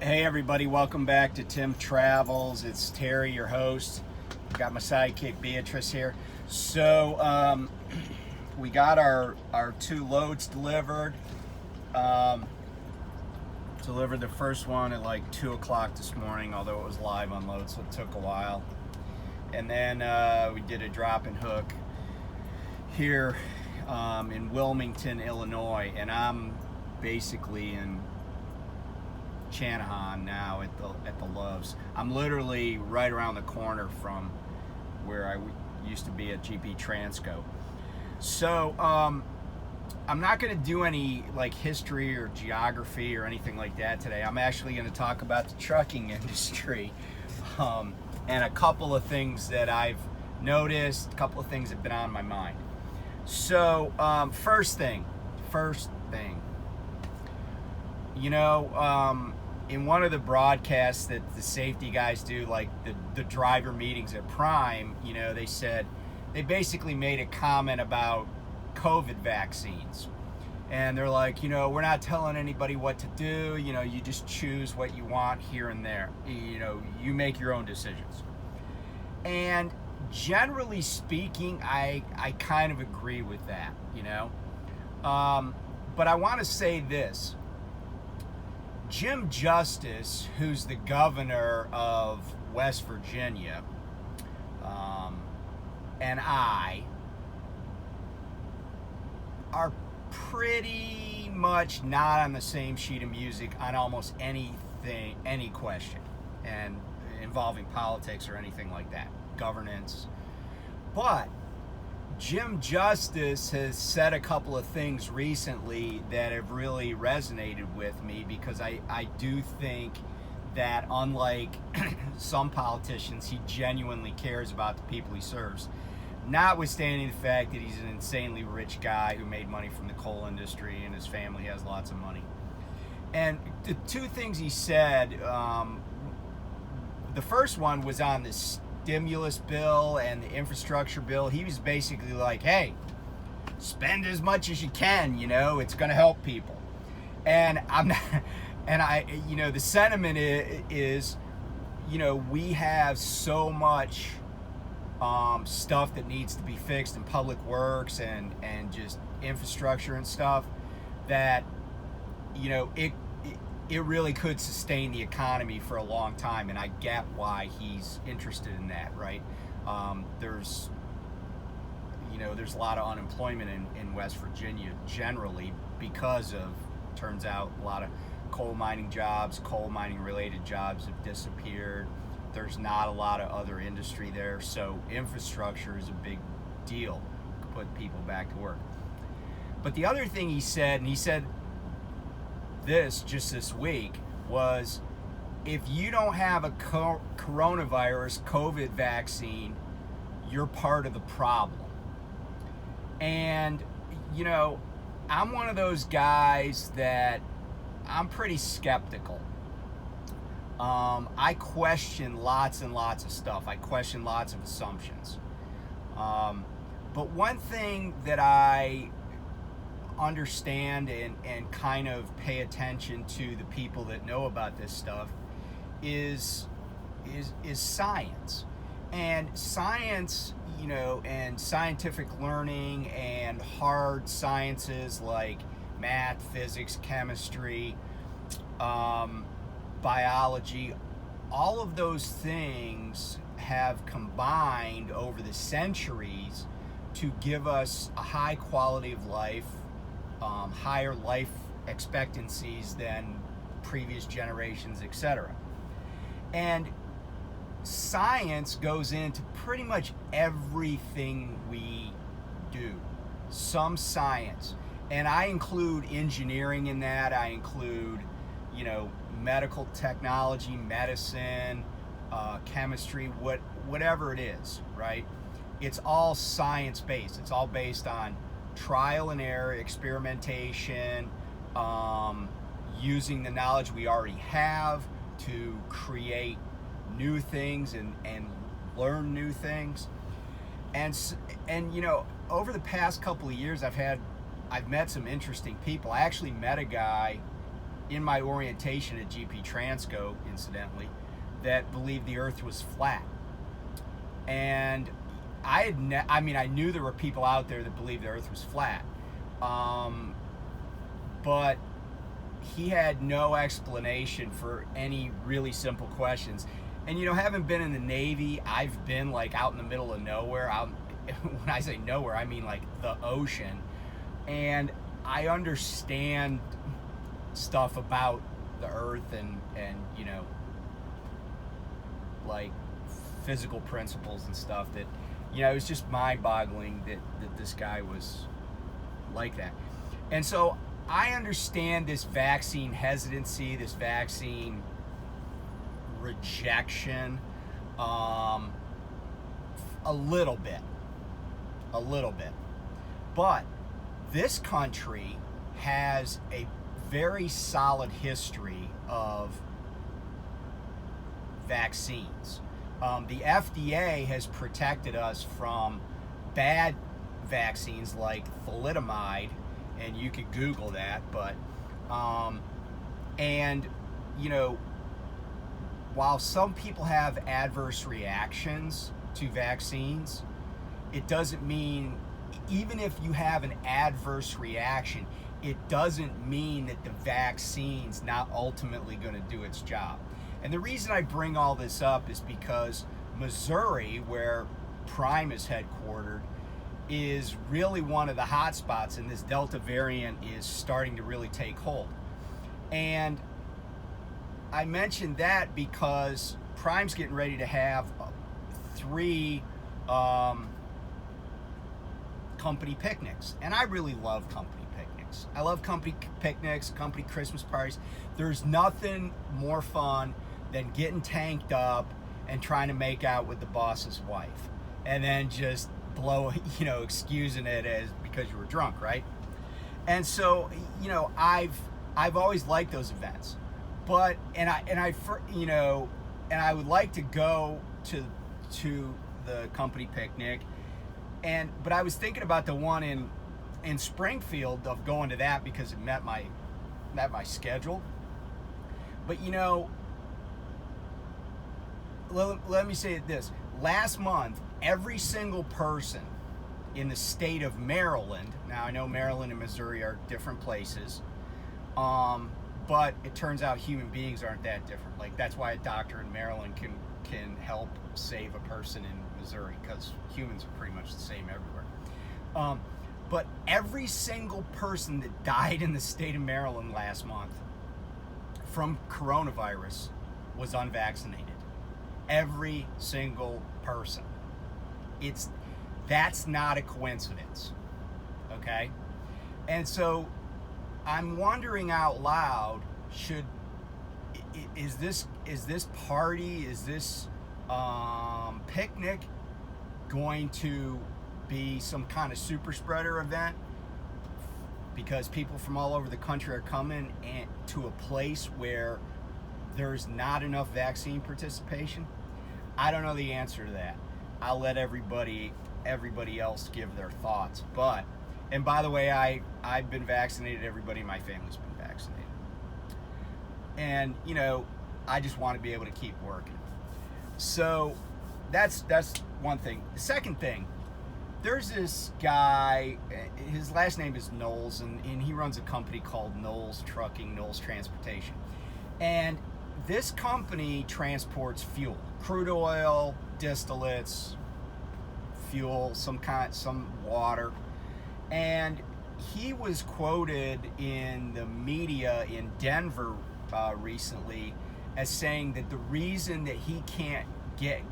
Hey everybody, welcome back to Tim Travels. It's Terry, your host. Got my sidekick Beatrice here. So we got our two loads delivered. Delivered the first one at like 2 o'clock this morning, although it was live unload, so it took a while. And then we did a drop and hook here in Wilmington, Illinois, and I'm basically in Channahon now at the Loves. I'm literally right around the corner from where I used to be at GP Transco. So I'm not going to do any like history or geography or anything like that today. I'm actually going to talk about the trucking industry and a couple of things that I've noticed, a couple of things that have been on my mind. So first thing, you know, in one of the broadcasts that the safety guys do, like the driver meetings at Prime, you know, they basically made a comment about COVID vaccines. And they're like, you know, we're not telling anybody what to do. You know, you just choose what you want here and there. You know, you make your own decisions. And generally speaking, I kind of agree with that, you know. But I want to say this. Jim Justice, who's the governor of West Virginia, and I are pretty much not on the same sheet of music on almost anything, any question, and involving politics or anything like that, governance. But Jim Justice has said a couple of things recently that have really resonated with me, because I do think that unlike some politicians, he genuinely cares about the people he serves, notwithstanding the fact that he's an insanely rich guy who made money from the coal industry and his family has lots of money. And the two things he said, the first one was on this stimulus bill and the infrastructure bill. He was basically like, hey, spend as much as you can, you know, it's going to help people. And I'm not, and I, you know, the sentiment is, you know, we have so much stuff that needs to be fixed in public works and just infrastructure and stuff that, you know, it really could sustain the economy for a long time, and I get why he's interested in that, right? There's a lot of unemployment in West Virginia generally because of, turns out, a lot of coal mining related jobs have disappeared. There's not a lot of other industry there, so infrastructure is a big deal to put people back to work. But the other thing he said, and he said this just this week, was if you don't have a coronavirus COVID vaccine, you're part of the problem. And, you know, I'm one of those guys that I'm pretty skeptical. I question lots and lots of stuff. I question lots of assumptions. But one thing that I understand and kind of pay attention to the people that know about this stuff is science. And science, you know, and scientific learning and hard sciences like math, physics, chemistry, biology, all of those things have combined over the centuries to give us a high quality of life, higher life expectancies than previous generations, etc. And science goes into pretty much everything we do, some science. And I include engineering in that. I include, you know, medical technology, medicine, chemistry, whatever it is, right? It's all science-based. It's all based on trial and error, experimentation, using the knowledge we already have to create new things and learn new things. And you know, over the past couple of years, I've met some interesting people. I actually met a guy in my orientation at GP Transco, incidentally, that believed the Earth was flat. And I knew there were people out there that believed the Earth was flat, but he had no explanation for any really simple questions. And having been in the Navy, I've been like out in the middle of nowhere. When I say nowhere, I mean like the ocean, and I understand stuff about the Earth and like physical principles and stuff that it was just mind-boggling that this guy was like that. And so I understand this vaccine hesitancy, this vaccine rejection, a little bit. But this country has a very solid history of vaccines. The FDA has protected us from bad vaccines like thalidomide, and you could Google that, but while some people have adverse reactions to vaccines, it doesn't mean, even if you have an adverse reaction, it doesn't mean that the vaccine's not ultimately going to do its job. And the reason I bring all this up is because Missouri, where Prime is headquartered, is really one of the hot spots, and this Delta variant is starting to really take hold. And I mentioned that because Prime's getting ready to have 3 company picnics. And I really love company picnics. I love company picnics, company Christmas parties. There's nothing more fun than getting tanked up and trying to make out with the boss's wife, and then just excusing it as because you were drunk, right? And so, I've always liked those events, but I would like to go to the company picnic, but I was thinking about the one in Springfield, of going to that because it met my schedule. But let me say this. Last month, every single person in the state of Maryland, now I know Maryland and Missouri are different places, but it turns out human beings aren't that different. Like, that's why a doctor in Maryland can help save a person in Missouri, because humans are pretty much the same everywhere. But every single person that died in the state of Maryland last month from coronavirus was unvaccinated. Every single person. That's not a coincidence, okay? And so I'm wondering out loud, is this party, is this picnic going to be some kind of super spreader event, because people from all over the country are coming to a place where there's not enough vaccine participation? I don't know the answer to that. I'll let everybody else give their thoughts. And by the way, I've been vaccinated. Everybody in my family's been vaccinated. And I just want to be able to keep working. So that's one thing. The second thing, there's this guy, his last name is Knowles, and he runs a company called Knowles Trucking, Knowles Transportation. And this company transports fuel, crude oil, distillates, fuel, some water. And he was quoted in the media in Denver recently as saying that the reason that he can't get,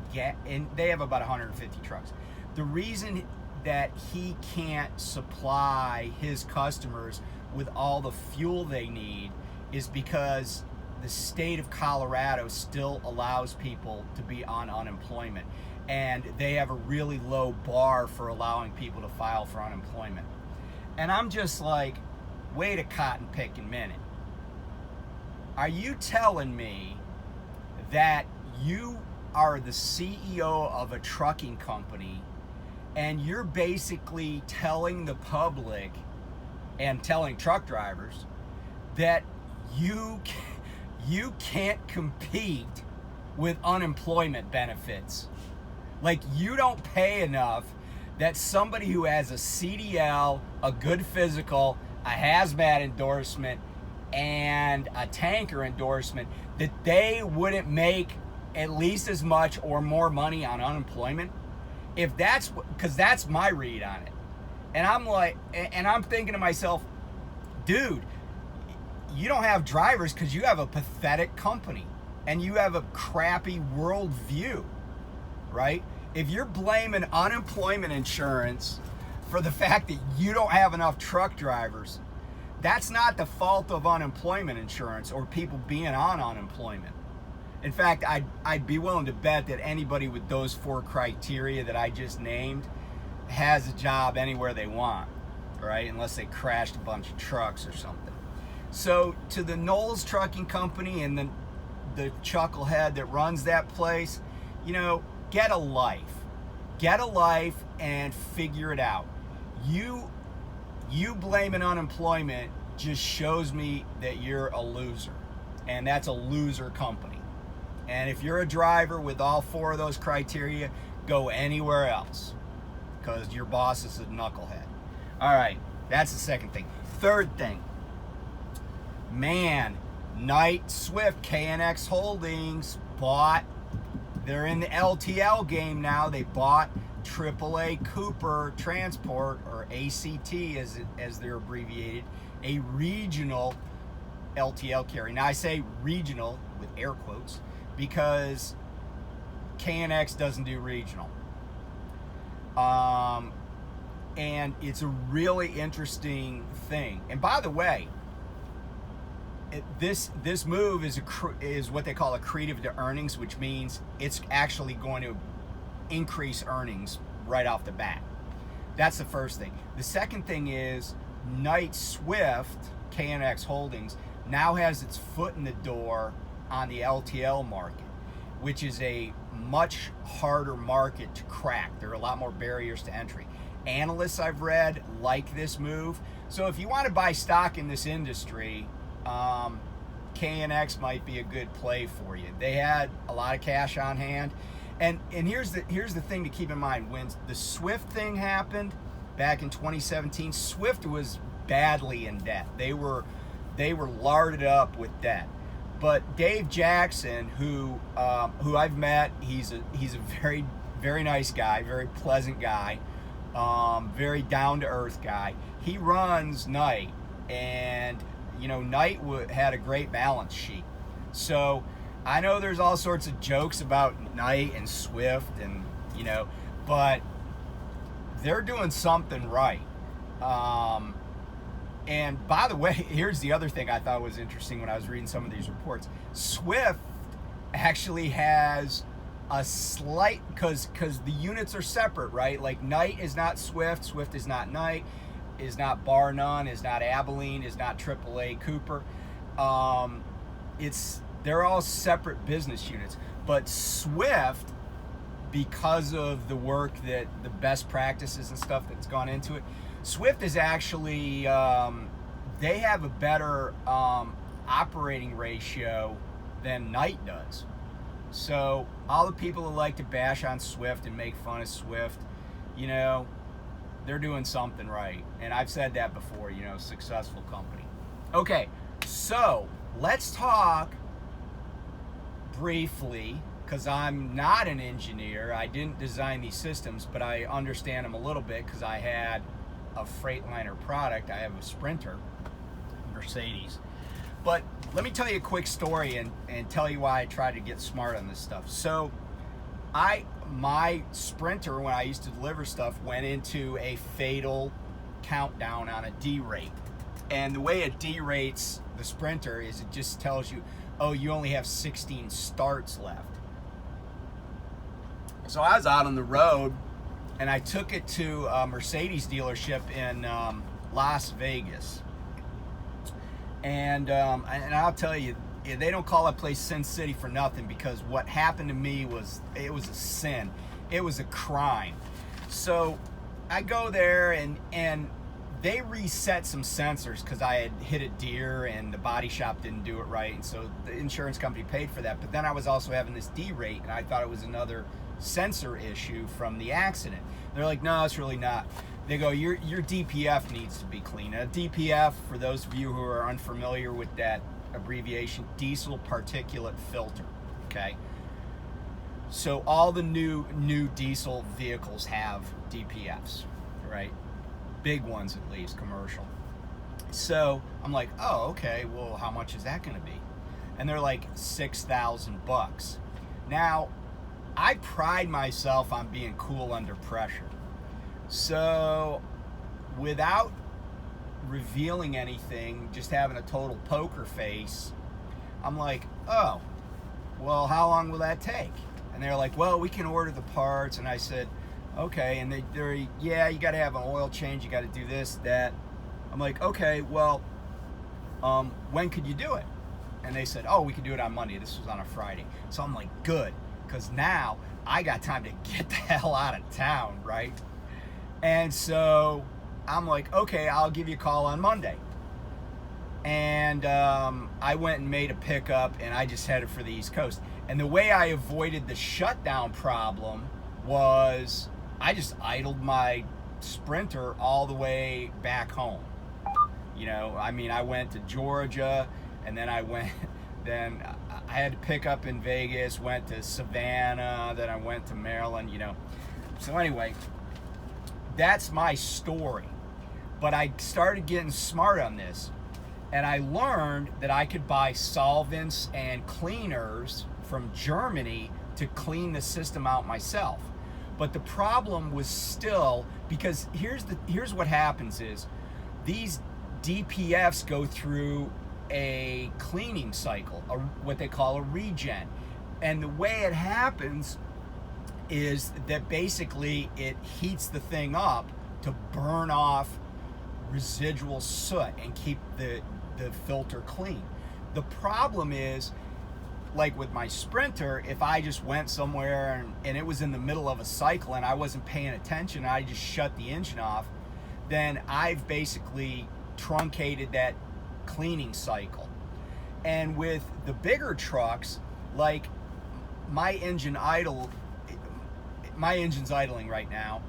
and they have about 150 trucks, the reason that he can't supply his customers with all the fuel they need is because the state of Colorado still allows people to be on unemployment, and they have a really low bar for allowing people to file for unemployment. And I'm just like, wait a cotton picking minute. Are you telling me that you are the CEO of a trucking company and you're basically telling the public and telling truck drivers that you can't compete with unemployment benefits. Like, you don't pay enough that somebody who has a CDL, a good physical, a hazmat endorsement, and a tanker endorsement, that they wouldn't make at least as much or more money on unemployment. If that's, because that's my read on it. And I'm like, and I'm thinking to myself, dude, you don't have drivers because you have a pathetic company and you have a crappy worldview, right? If you're blaming unemployment insurance for the fact that you don't have enough truck drivers, that's not the fault of unemployment insurance or people being on unemployment. In fact, I'd be willing to bet that anybody with those 4 criteria that I just named has a job anywhere they want, right? Unless they crashed a bunch of trucks or something. So to the Knowles Trucking Company and the chucklehead that runs that place, you know, get a life. Get a life and figure it out. You blaming unemployment just shows me that you're a loser. And that's a loser company. And if you're a driver with all 4 of those criteria, go anywhere else, because your boss is a knucklehead. All right, that's the second thing. Third thing, man, Knight-Swift, KNX Holdings they're in the LTL game now. They bought AAA Cooper Transport, or ACT as they're abbreviated, a regional LTL carrier. Now I say regional with air quotes because KNX doesn't do regional. And it's a really interesting thing. And by the way, this move is what they call accretive to earnings, which means it's actually going to increase earnings right off the bat. That's the first thing. The second thing is Knight-Swift, KNX Holdings, now has its foot in the door on the LTL market, which is a much harder market to crack. There are a lot more barriers to entry. Analysts I've read like this move. So if you want to buy stock in this industry, KNX might be a good play for you. They had a lot of cash on hand. And here's the thing to keep in mind. When the Swift thing happened back in 2017, Swift was badly in debt. They were larded up with debt. But Dave Jackson, who I've met, he's a very, very nice guy, very pleasant guy, very down to earth guy. He runs Knight, and you know, Knight had a great balance sheet. So I know there's all sorts of jokes about Knight and Swift, and you know, but they're doing something right. And by the way, here's the other thing I thought was interesting when I was reading some of these reports. Swift actually has a slight, because the units are separate, right? Like Knight is not Swift, Swift is not Knight, is not Bar None, is not Abilene, is not AAA Cooper. They're all separate business units. But Swift, because of the work that the best practices and stuff that's gone into it, Swift is actually, they have a better operating ratio than Knight does. So all the people who like to bash on Swift and make fun of Swift, you know, they're doing something right. And I've said that before, you know, successful company. Okay, so let's talk briefly, because I'm not an engineer. I didn't design these systems, but I understand them a little bit because I had a Freightliner product. I have a Sprinter, Mercedes. But let me tell you a quick story and tell you why I try to get smart on this stuff. So my Sprinter, when I used to deliver stuff, went into a fatal countdown on a D-rate. And the way it D-rates the Sprinter is it just tells you, oh, you only have 16 starts left. So I was out on the road, and I took it to a Mercedes dealership in Las Vegas. And I'll tell you, they don't call that place Sin City for nothing, because what happened to me was a sin. It was a crime. So I go there, and they reset some sensors because I had hit a deer and the body shop didn't do it right, and so the insurance company paid for that. But then I was also having this D-rate, and I thought it was another sensor issue from the accident. They're like, no, it's really not. They go, your DPF needs to be clean. Now, DPF, for those of you who are unfamiliar with that abbreviation, diesel particulate filter, okay? So all the new diesel vehicles have DPFs, right? Big ones at least, commercial. So I'm like, oh, okay, well, how much is that gonna be? And they're like $6,000. Now, I pride myself on being cool under pressure. So without revealing anything, just having a total poker face, I'm like, oh, well, how long will that take? And they're like, well, we can order the parts. And I said, okay. And they're, yeah, you got to have an oil change. You got to do this, that. I'm like, okay, well, when could you do it? And they said, oh, we can do it on Monday. This was on a Friday. So I'm like, good, because now I got time to get the hell out of town, right? And so I'm like, okay, I'll give you a call on Monday. And I went and made a pickup, and I just headed for the East Coast. And the way I avoided the shutdown problem was I just idled my Sprinter all the way back home. You know, I mean, I went to Georgia, and then then I had to pick up in Vegas, went to Savannah, then I went to Maryland, you know. So anyway, that's my story. But I started getting smart on this, and I learned that I could buy solvents and cleaners from Germany to clean the system out myself. But the problem was still, because here's what happens is these DPFs go through a cleaning cycle, what they call a regen. And the way it happens is that basically it heats the thing up to burn off residual soot and keep the filter clean. The problem is, like with my Sprinter, if I just went somewhere and it was in the middle of a cycle and I wasn't paying attention, I just shut the engine off, then I've basically truncated that cleaning cycle. And with the bigger trucks, like my engine's idling right now,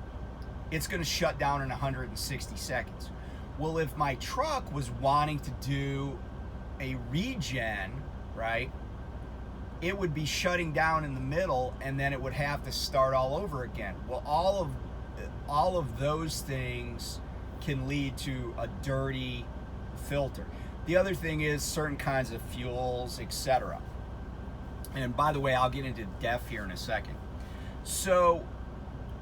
it's going to shut down in 160 seconds. Well, if my truck was wanting to do a regen, right, it would be shutting down in the middle, and then it would have to start all over again. Well, all of those things can lead to a dirty filter. The other thing is certain kinds of fuels, etc. And by the way, I'll get into DEF here in a second. So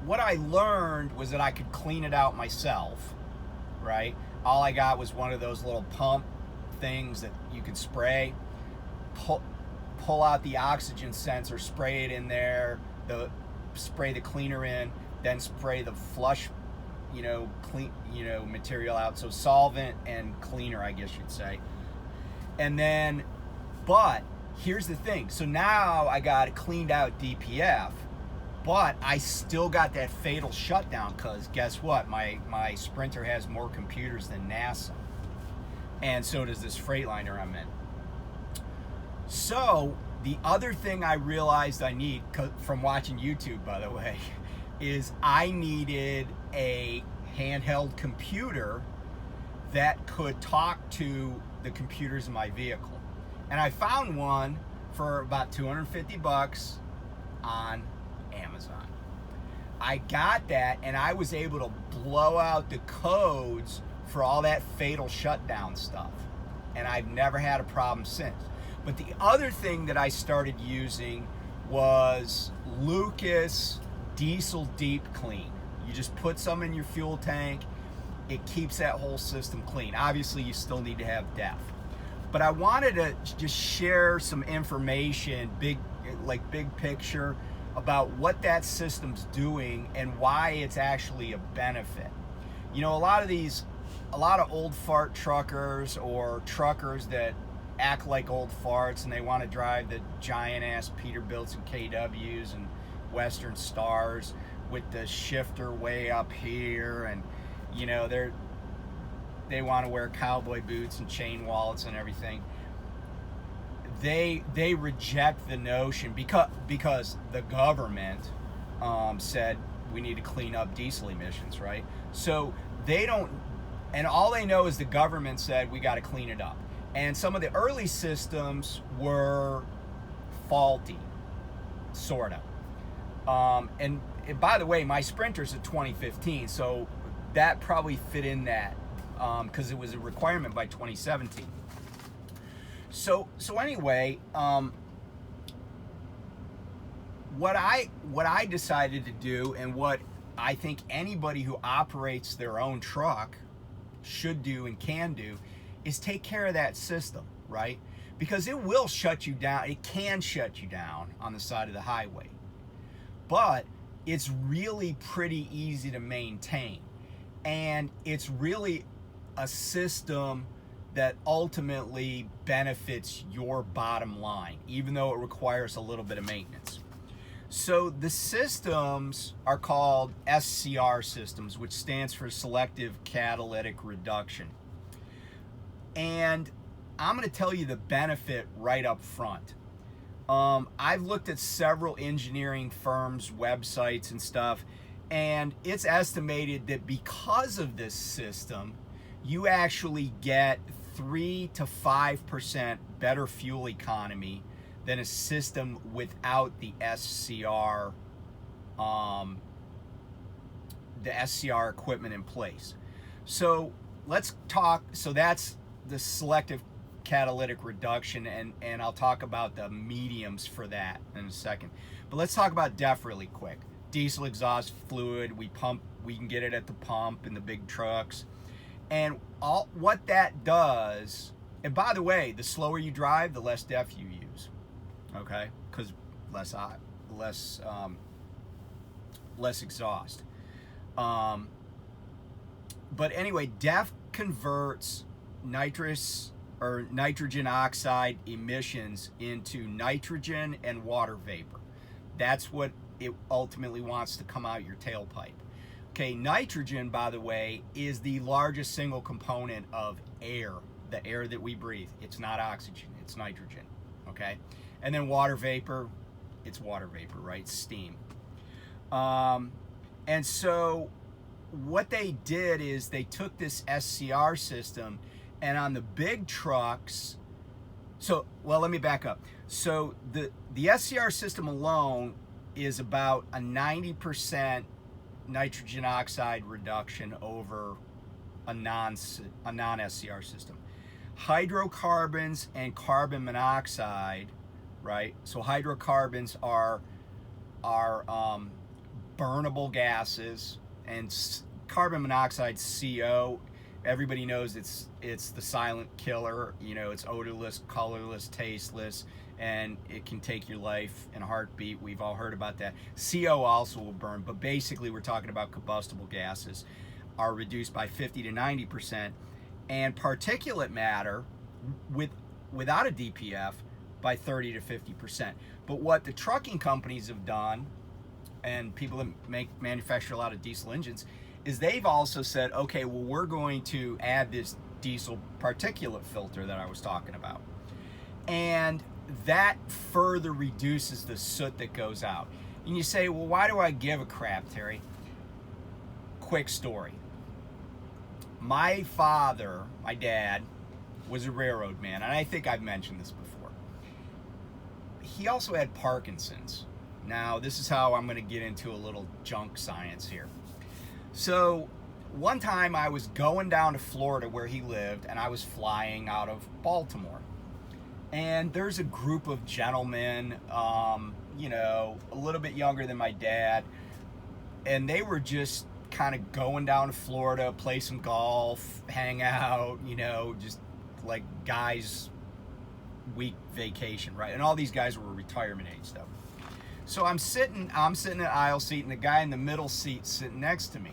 what I learned was that I could clean it out myself, right? All I got was one of those little pump things that you can spray, pull out the oxygen sensor, spray it in there, spray the cleaner in, then spray the flush, clean, material out. So solvent and cleaner, I guess you'd say. And then, but here's the thing. So now I got a cleaned out DPF, but I still got that fatal shutdown, because guess what? My Sprinter has more computers than NASA. And so does this Freightliner I'm in. So the other thing I realized I need, from watching YouTube, by the way, is I needed a handheld computer that could talk to the computers in my vehicle. And I found one for about $250 on Amazon. I got that, and I was able to blow out the codes for all that fatal shutdown stuff. And I've never had a problem since. But the other thing that I started using was Lucas Diesel Deep Clean. You just put some in your fuel tank, it keeps that whole system clean. Obviously, you still need to have DEF. But I wanted to just share some information, big picture, about what that system's doing and why it's actually a benefit. A lot of old fart truckers, or truckers that act like old farts and they want to drive the giant ass Peterbilts and KWs and Western Stars with the shifter way up here, and they want to wear cowboy boots and chain wallets and everything. They reject the notion because the government said we need to clean up diesel emissions, right? So they don't, and all they know is the government said we got to clean it up. And some of the early systems were faulty, sort of. And by the way, my Sprinter's a 2015, so that probably fit in that because it was a requirement by 2017. So anyway, what I decided to do, and what I think anybody who operates their own truck should do and can do, is take care of that system, right? Because it will shut you down. It can shut you down on the side of the highway, but it's really pretty easy to maintain, and it's really a system that ultimately benefits your bottom line, even though it requires a little bit of maintenance. So the systems are called SCR systems, which stands for Selective Catalytic Reduction. And I'm going to tell you the benefit right up front. I've looked at several engineering firms' websites and stuff, and it's estimated that because of this system, you actually get 3 to 5% better fuel economy than a system without the SCR equipment in place. So let's talk. So that's the selective catalytic reduction, and I'll talk about the mediums for that in a second. But let's talk about DEF really quick. Diesel exhaust fluid, we can get it at the pump in the big trucks. And what that does, and by the way, the slower you drive, the less DEF you use, okay? Because less exhaust. But anyway, DEF converts nitrogen oxide emissions into nitrogen and water vapor. That's what it ultimately wants to come out your tailpipe. Okay, nitrogen, by the way, is the largest single component of air, the air that we breathe. It's not oxygen, it's nitrogen, okay? And then water vapor, it's water vapor, right? Steam. And so what they did is they took this SCR system, and on the big trucks, let me back up. So the SCR system alone is about a 90% nitrogen oxide reduction over a non-SCR system. Hydrocarbons and carbon monoxide, right? So hydrocarbons are burnable gases, and carbon monoxide, CO, everybody knows it's the silent killer. You know, it's odorless, colorless, tasteless, and it can take your life in a heartbeat. We've all heard about that. CO also will burn, but basically we're talking about combustible gases are reduced by 50 to 90%, and particulate matter without a DPF by 30 to 50%. But what the trucking companies have done, and people that manufacture a lot of diesel engines, is they've also said, okay, well, we're going to add this diesel particulate filter that I was talking about. And that further reduces the soot that goes out. And you say, well, why do I give a crap, Terry? Quick story. My father, my dad, was a railroad man, and I think I've mentioned this before. He also had Parkinson's. Now, this is how I'm going to get into a little junk science here. So, one time I was going down to Florida where he lived, and I was flying out of Baltimore. And there's a group of gentlemen, you know, a little bit younger than my dad, and they were just kind of going down to Florida, play some golf, hang out, you know, just like guys' week vacation, right? And all these guys were retirement age stuff. So I'm sitting in an aisle seat, and the guy in the middle seat sitting next to me.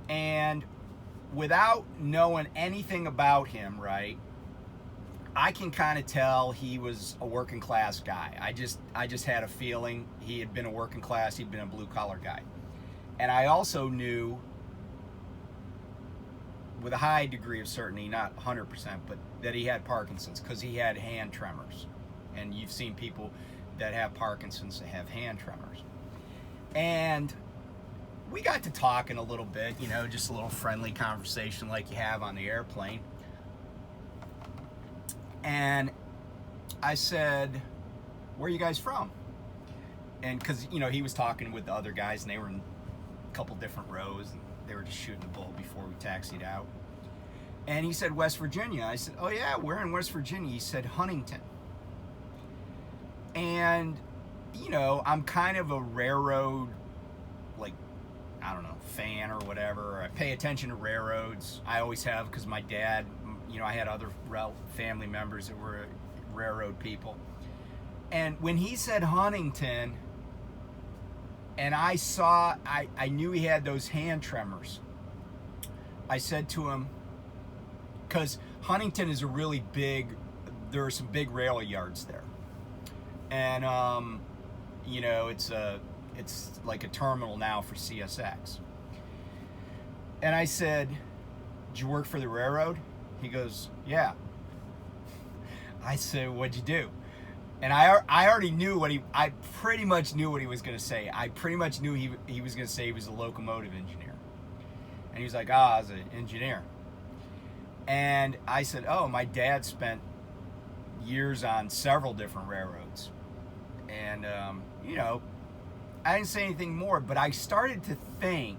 And without knowing anything about him, right, I can kind of tell he was a working class guy. I just had a feeling he had been a working class, he'd been a blue collar guy. And I also knew with a high degree of certainty, not 100%, but that he had Parkinson's because he had hand tremors. And you've seen people that have Parkinson's that have hand tremors. And we got to talking a little bit, you know, just a little friendly conversation like you have on the airplane. And I said, where are you guys from? And because, you know, he was talking with the other guys, and they were in a couple different rows, and they were just shooting the bull before we taxied out. And he said, West Virginia. I said, oh yeah, we're in West Virginia. He said, Huntington. And, you know, I'm kind of a railroad, like, I don't know, fan or whatever. I pay attention to railroads. I always have, because my dad, you know, I had other family members that were railroad people. And when he said Huntington, and I knew he had those hand tremors, I said to him, because Huntington is a really big, there are some big rail yards there. And, you know, it's like a terminal now for CSX. And I said, did you work for the railroad? He goes, yeah. I said, what'd you do? And I already knew I pretty much knew what he was going to say. I pretty much knew he was going to say he was a locomotive engineer. And he was like, I was an engineer. And I said, oh, my dad spent years on several different railroads. And, you know, I didn't say anything more, but I started to think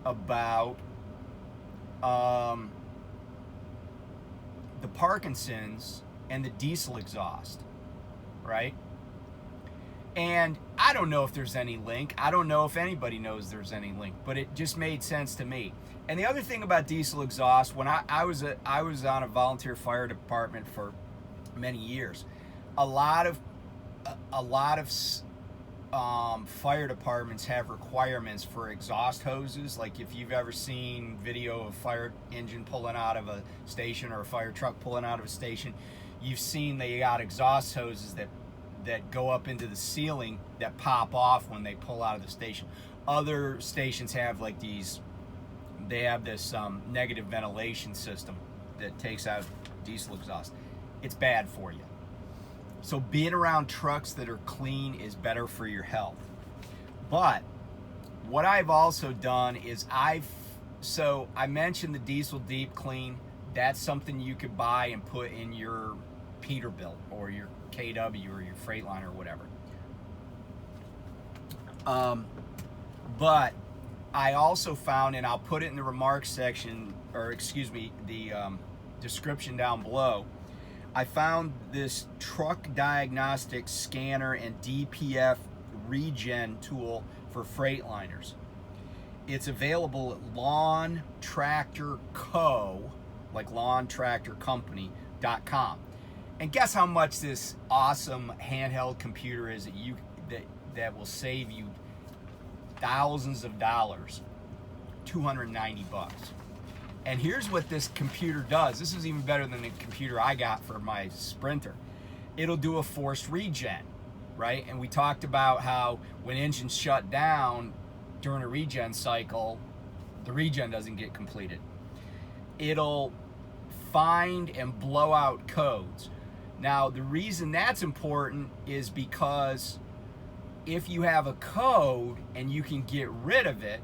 about the Parkinson's and the diesel exhaust, right? And I don't know if there's any link. I don't know if anybody knows there's any link, but it just made sense to me. And the other thing about diesel exhaust, when I was on a volunteer fire department for many years, a lot of fire departments have requirements for exhaust hoses. Like if you've ever seen video of a fire engine pulling out of a station or a fire truck pulling out of a station, you've seen they got exhaust hoses that go up into the ceiling that pop off when they pull out of the station. Other stations have like these, they have this negative ventilation system that takes out diesel exhaust. It's bad for you. So being around trucks that are clean is better for your health. But what I've also done is I mentioned the Diesel Deep Clean. That's something you could buy and put in your Peterbilt or your KW or your Freightliner or whatever. But I also found, and I'll put it in the remarks section, or excuse me, the description down below, I found this truck diagnostic scanner and DPF regen tool for Freightliners. It's available at Lawn Tractor Co., like Lawn Tractor Company.com. And guess how much this awesome handheld computer is that will save you thousands of dollars, $290. And here's what this computer does. This is even better than the computer I got for my Sprinter. It'll do a forced regen, right? And we talked about how when engines shut down during a regen cycle, the regen doesn't get completed. It'll find and blow out codes. Now, the reason that's important is because if you have a code and you can get rid of it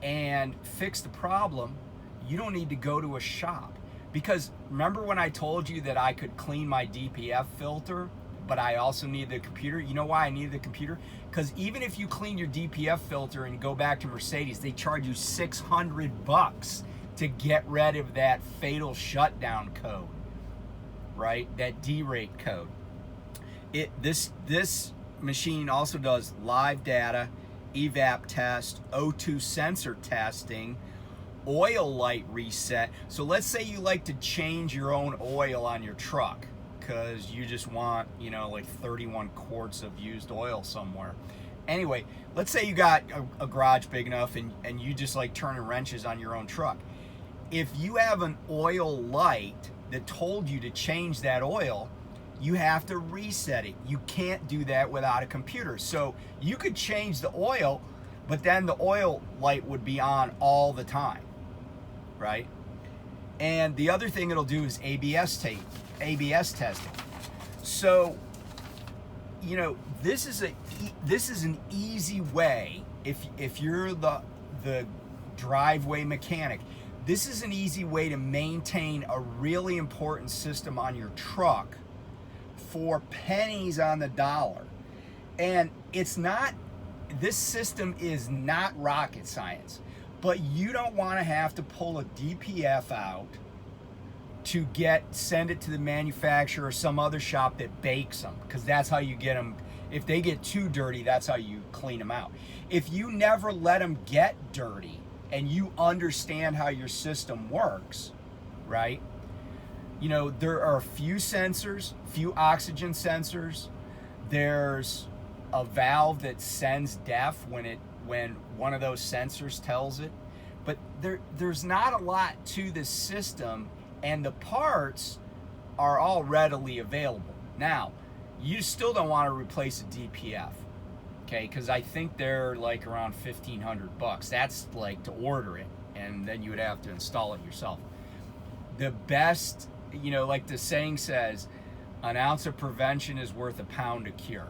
and fix the problem, you don't need to go to a shop. Because remember when I told you that I could clean my DPF filter, but I also need the computer? You know why I needed the computer? Because even if you clean your DPF filter and go back to Mercedes, they charge you $600 to get rid of that fatal shutdown code, right? That D-rate code. This machine also does live data, evap test, O2 sensor testing, oil light reset. So let's say you like to change your own oil on your truck because you just want, you know, like 31 quarts of used oil somewhere. Anyway, let's say you got a garage big enough and you just like turning wrenches on your own truck. If you have an oil light that told you to change that oil, you have to reset it. You can't do that without a computer. So you could change the oil, but then the oil light would be on all the time, right? And the other thing it'll do is ABS testing. So, you know, this is an easy way if you're the driveway mechanic. This is an easy way to maintain a really important system on your truck for pennies on the dollar. And this system is not rocket science, but you don't want to have to pull a DPF out to send it to the manufacturer or some other shop that bakes them, because that's how you get them. If they get too dirty, that's how you clean them out. If you never let them get dirty and you understand how your system works, right? You know, there are a few sensors, few oxygen sensors. There's a valve that sends DEF when one of those sensors tells it. But there's not a lot to this system, and the parts are all readily available. Now, you still don't want to replace a DPF, okay? Because I think they're like around $1,500. That's like to order it, and then you would have to install it yourself. The best, you know, like the saying says, an ounce of prevention is worth a pound of cure.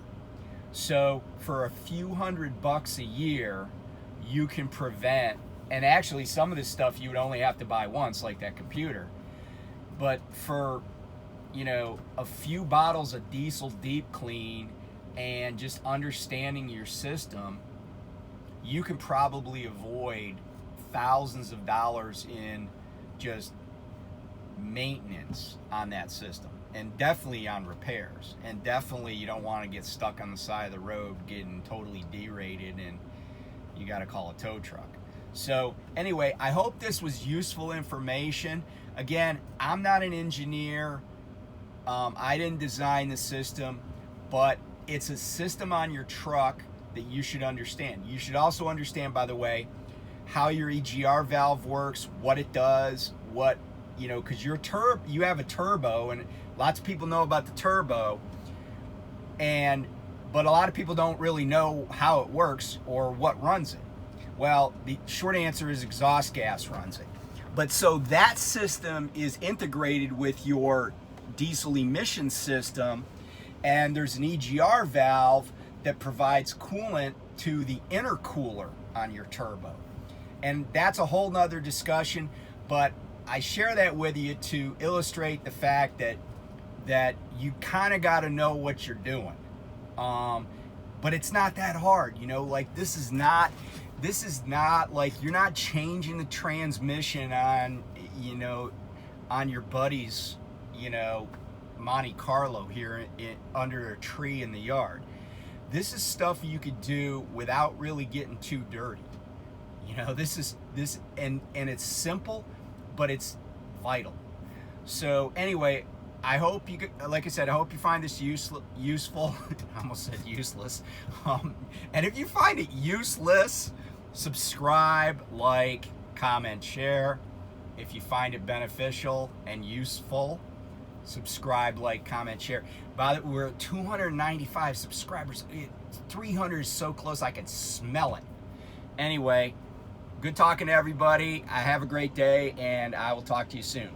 So for a few $100 a year, you can prevent, and actually some of this stuff you would only have to buy once, like that computer. But for, you know, a few bottles of diesel deep clean and just understanding your system, you can probably avoid thousands of dollars in just maintenance on that system, and definitely on repairs. And definitely you don't want to get stuck on the side of the road getting totally derated and you got to call a tow truck. So anyway, I hope this was useful information. Again, I'm not an engineer. I didn't design the system, but it's a system on your truck that you should understand. You should also understand, by the way, how your EGR valve works, what it does, you know, because you have a turbo, and lots of people know about the turbo, but a lot of people don't really know how it works or what runs it. Well, the short answer is exhaust gas runs it. But so that system is integrated with your diesel emission system, and there's an EGR valve that provides coolant to the intercooler on your turbo. And that's a whole nother discussion, but I share that with you to illustrate the fact that you kind of got to know what you're doing. But it's not that hard, you know, like this is not like you're not changing the transmission on, you know, on your buddy's, you know, Monte Carlo here under a tree in the yard. This is stuff you could do without really getting too dirty. You know, and it's simple, but it's vital. So anyway, I hope like I said, I hope you find this useful. I almost said useless. And if you find it useless, subscribe, like, comment, share. If you find it beneficial and useful, subscribe, like, comment, share. By the way, we're at 295 subscribers. 300 is so close I can smell it. Anyway, good talking to everybody. I have a great day, and I will talk to you soon.